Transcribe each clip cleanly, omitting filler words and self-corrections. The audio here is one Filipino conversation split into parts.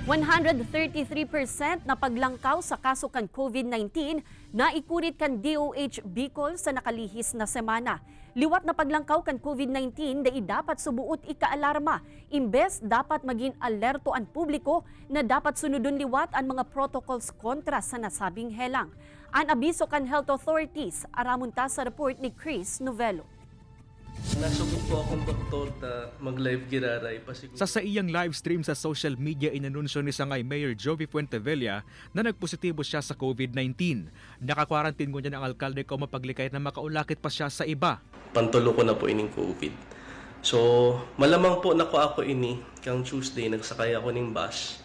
133% na paglangkaw sa kaso kan COVID-19 na ikurit kan DOH Bicol sa nakalihis na semana. Liwat na paglangkaw kan COVID-19 dai dapat subuot ikaalarma. Imbes dapat maging alerto ang publiko na dapat sunudon liwat ang mga protocols kontra sa nasabing helang. An abiso kan health authorities, aramon ta sa report ni Chris Novelo. Nasugod po akong doktor na mag-live giraray pa siguro. Sa iyang live stream sa social media, inanunsyo ni Sangay Mayor Jovi Fuentevilla na nagpositibo siya sa COVID-19. Naka-quarantine ko niya ng alkalde ko mapaglikay na makaulakit pa siya sa iba. Pantulo ko na po ining COVID. So, malamang po nako ako ini. Kang Tuesday, nagsakay ako ng bus.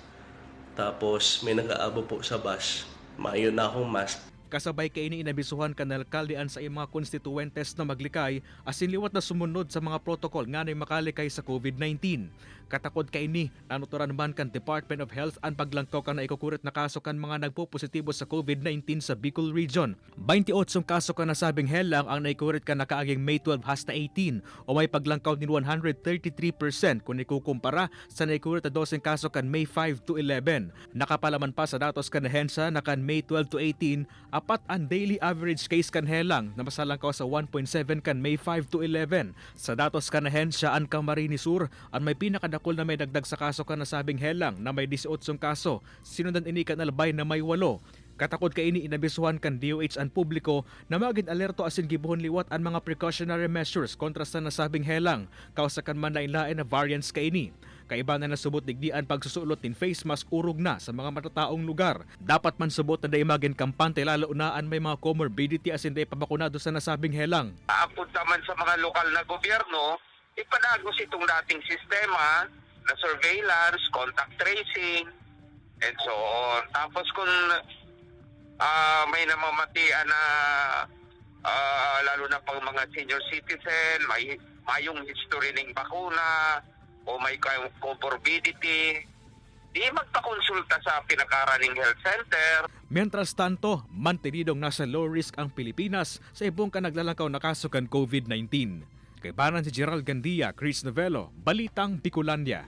Tapos, may nag-aabo po sa bus. Maayon na akong mask. Kasabay kay ini inabisuhan kan alkaldean sa mga konstituentes na maglikay asin liwat na sumunod sa mga protocol nga na'y makalikay sa COVID-19. Katakod kay ini nanuturan man kan Department of Health ang paglangkaw kan na ikukurit na kaso kan mga nagpo-positibo sa COVID-19 sa Bicol Region. 28 kaso kan nasabing helang ang naikurit kan nakaaging May 12 hasta 18 o may paglangkaw ni 133% kung ikukumpara sa naikurit na 12 kaso kan May 5 to 11. Nakapalaman pa sa datos kan ahensya na kan May 12 to 18 apat ang daily average case kan helang na masalangkaw sa 1.7 kan May 5 to 11. Sa datos kan ahensya ang Camarines Sur ang may pinakadakol na may dagdag sa kaso kan nasabing helang na may 18 kaso. Sinundan ini kan Albay na may 8. Katakod kay ini inabisuhan kan DOH ang publiko na maging alerto asin gibuhon liwat ang mga precautionary measures kontra sa nasabing helang kausakan man lain-lain na variants kay ini. Kaiba na nasubot digdian pagsusulot in face mask urog na sa mga matataong lugar. Dapat man subot na day maging kampante lalo unaan may mga comorbidity asin day pabakunado sa nasabing helang. Apunta man sa mga lokal na gobyerno, ipanagos itong dating sistema na surveillance, contact tracing, and so on. Tapos kung may namamatian na lalo na pang mga senior citizen, mayong history ng bakuna o may comorbidity, di magpakonsulta sa pinakaraning health center. Mientras tanto, mantenidong nasa low risk ang Pilipinas sa ibong kanaglalangkaw na kaso kan COVID-19. Kay Banan si Gerald Gandia, Chris Novelo, Balitang Bicolandia.